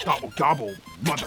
Gobble, gobble, mother.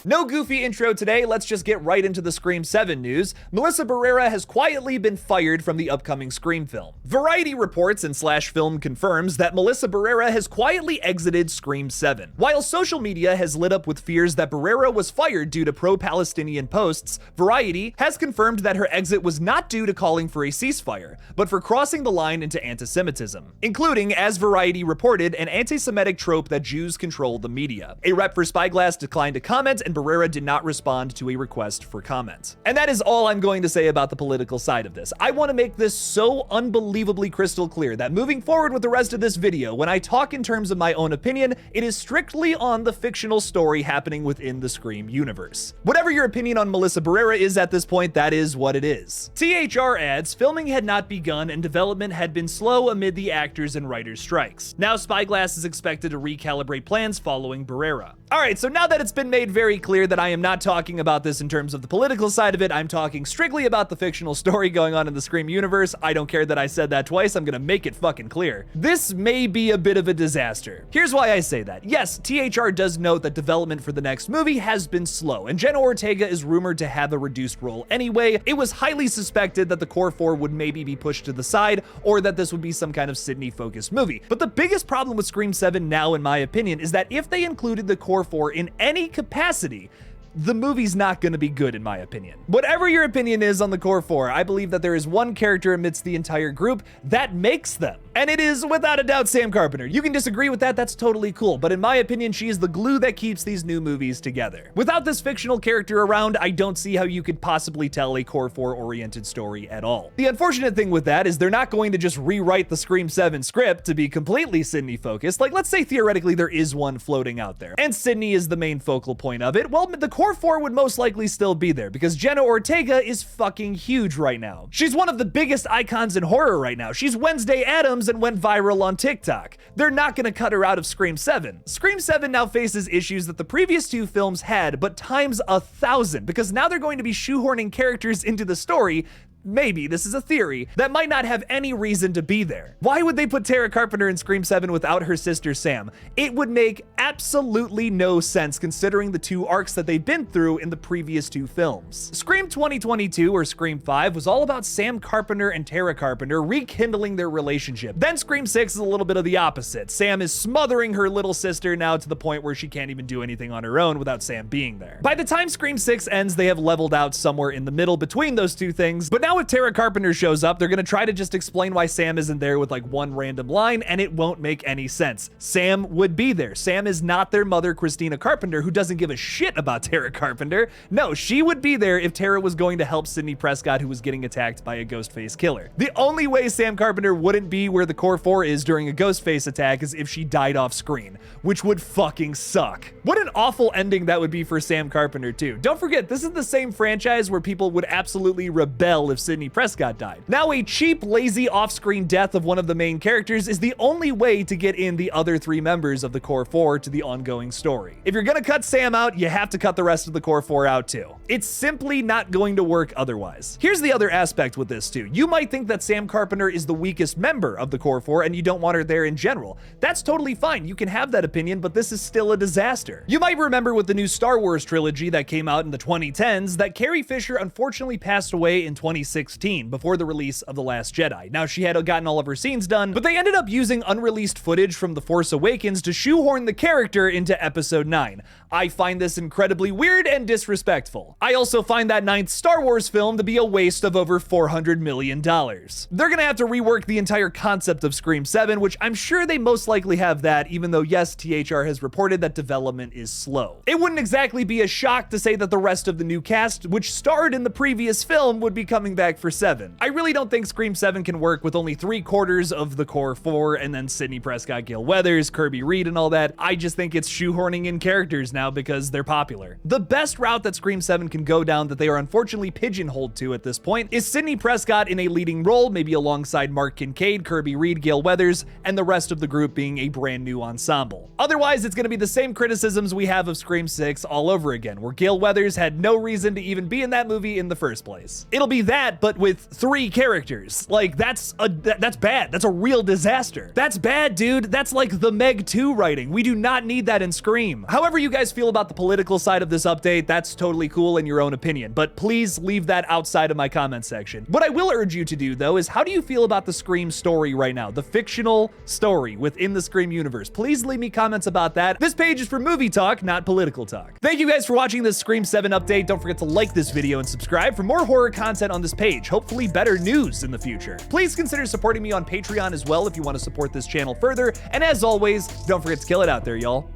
No goofy intro today, let's just get right into the Scream 7 news. Melissa Barrera has quietly been fired from the upcoming Scream film. Variety reports and /film confirms that Melissa Barrera has quietly exited Scream 7. While social media has lit up with fears that Barrera was fired due to pro-Palestinian posts, Variety has confirmed that her exit was not due to calling for a ceasefire, but for crossing the line into anti-Semitism, including, as Variety reported, an anti-Semitic trope that Jews control the media. A rep for Spyglass declined to comment, and Barrera did not respond to a request for comment. And that is all I'm going to say about the political side of this. I want to make this so unbelievably crystal clear that moving forward with the rest of this video, when I talk in terms of my own opinion, it is strictly on the fictional story happening within the Scream universe. Whatever your opinion on Melissa Barrera is at this point, that is what it is. THR adds, filming had not begun and development had been slow amid the actors and writers' strikes. Now Spyglass is expected to recalibrate plans following Barrera. Alright, so now that it's been made very clear that I am not talking about this in terms of the political side of it, I'm talking strictly about the fictional story going on in the Scream universe. I don't care that I said that twice, I'm gonna make it fucking clear. This may be a bit of a disaster. Here's why I say that. Yes, THR does note that development for the next movie has been slow, and Jenna Ortega is rumored to have a reduced role anyway. It was highly suspected that the core four would maybe be pushed to the side, or that this would be some kind of Sydney-focused movie. But the biggest problem with Scream 7 now, in my opinion, is that if they included the core four in any capacity, the movie's not going to be good, in my opinion. Whatever your opinion is on the core four, I believe that there is one character amidst the entire group that makes them. And it is, without a doubt, Sam Carpenter. You can disagree with that, that's totally cool. But in my opinion, she is the glue that keeps these new movies together. Without this fictional character around, I don't see how you could possibly tell a core four oriented story at all. The unfortunate thing with that is they're not going to just rewrite the Scream 7 script to be completely Sydney focused. Like, let's say theoretically there is one floating out there, and Sydney is the main focal point of it. Well, the core four would most likely still be there because Jenna Ortega is fucking huge right now. She's one of the biggest icons in horror right now. She's Wednesday Addams and went viral on TikTok. They're not gonna cut her out of Scream 7. Scream 7 now faces issues that the previous two films had, but times 1,000, because now they're going to be shoehorning characters into the story, maybe, this is a theory, that might not have any reason to be there. Why would they put Tara Carpenter in Scream 7 without her sister Sam? It would make absolutely no sense considering the two arcs that they've been through in the previous two films. Scream 2022, or Scream 5, was all about Sam Carpenter and Tara Carpenter rekindling their relationship. Then Scream 6 is a little bit of the opposite. Sam is smothering her little sister now to the point where she can't even do anything on her own without Sam being there. By the time Scream 6 ends, they have leveled out somewhere in the middle between those two things, but now if Tara Carpenter shows up, they're gonna try to just explain why Sam isn't there with like one random line, and it won't make any sense. Sam would be there. Sam is not their mother, Christina Carpenter, who doesn't give a shit about Tara Carpenter. No, she would be there if Tara was going to help Sidney Prescott, who was getting attacked by a Ghostface killer. The only way Sam Carpenter wouldn't be where the core four is during a Ghostface attack is if she died off screen, which would fucking suck. What an awful ending that would be for Sam Carpenter too. Don't forget, this is the same franchise where people would absolutely rebel if Sidney Prescott died. Now a cheap, lazy off-screen death of one of the main characters is the only way to get in the other three members of the core four to the ongoing story. If you're gonna cut Sam out, you have to cut the rest of the core four out too. It's simply not going to work otherwise. Here's the other aspect with this too. You might think that Sam Carpenter is the weakest member of the core four and you don't want her there in general. That's totally fine. You can have that opinion, but this is still a disaster. You might remember with the new Star Wars trilogy that came out in the 2010s that Carrie Fisher unfortunately passed away in 2016 before the release of The Last Jedi. Now, she had gotten all of her scenes done, but they ended up using unreleased footage from The Force Awakens to shoehorn the character into Episode 9. I find this incredibly weird and disrespectful. I also find that ninth Star Wars film to be a waste of over $400 million. They're gonna have to rework the entire concept of Scream 7, which I'm sure they most likely have that, even though yes, THR has reported that development is slow. It wouldn't exactly be a shock to say that the rest of the new cast, which starred in the previous film, would be coming back for 7. I really don't think Scream 7 can work with only 3/4 of the core 4 and then Sidney Prescott, Gale Weathers, Kirby Reed, and all that. I just think it's shoehorning in characters now because they're popular. The best route that Scream 7 can go down that they are unfortunately pigeonholed to at this point is Sidney Prescott in a leading role, maybe alongside Mark Kincaid, Kirby Reed, Gale Weathers, and the rest of the group being a brand new ensemble. Otherwise, it's gonna be the same criticisms we have of Scream 6 all over again, where Gale Weathers had no reason to even be in that movie in the first place. It'll be that that, but with 3 characters. Like, that's bad. That's a real disaster. That's bad, dude. That's like the Meg 2 writing. We do not need that in Scream. However you guys feel about the political side of this update, that's totally cool in your own opinion, but please leave that outside of my comment section. What I will urge you to do, though, is how do you feel about the Scream story right now? The fictional story within the Scream universe. Please leave me comments about that. This page is for movie talk, not political talk. Thank you guys for watching this Scream 7 update. Don't forget to like this video and subscribe for more horror content on this page. Hopefully better news in the future. Please consider supporting me on Patreon as well if you want to support this channel further. And as always, don't forget to kill it out there, y'all.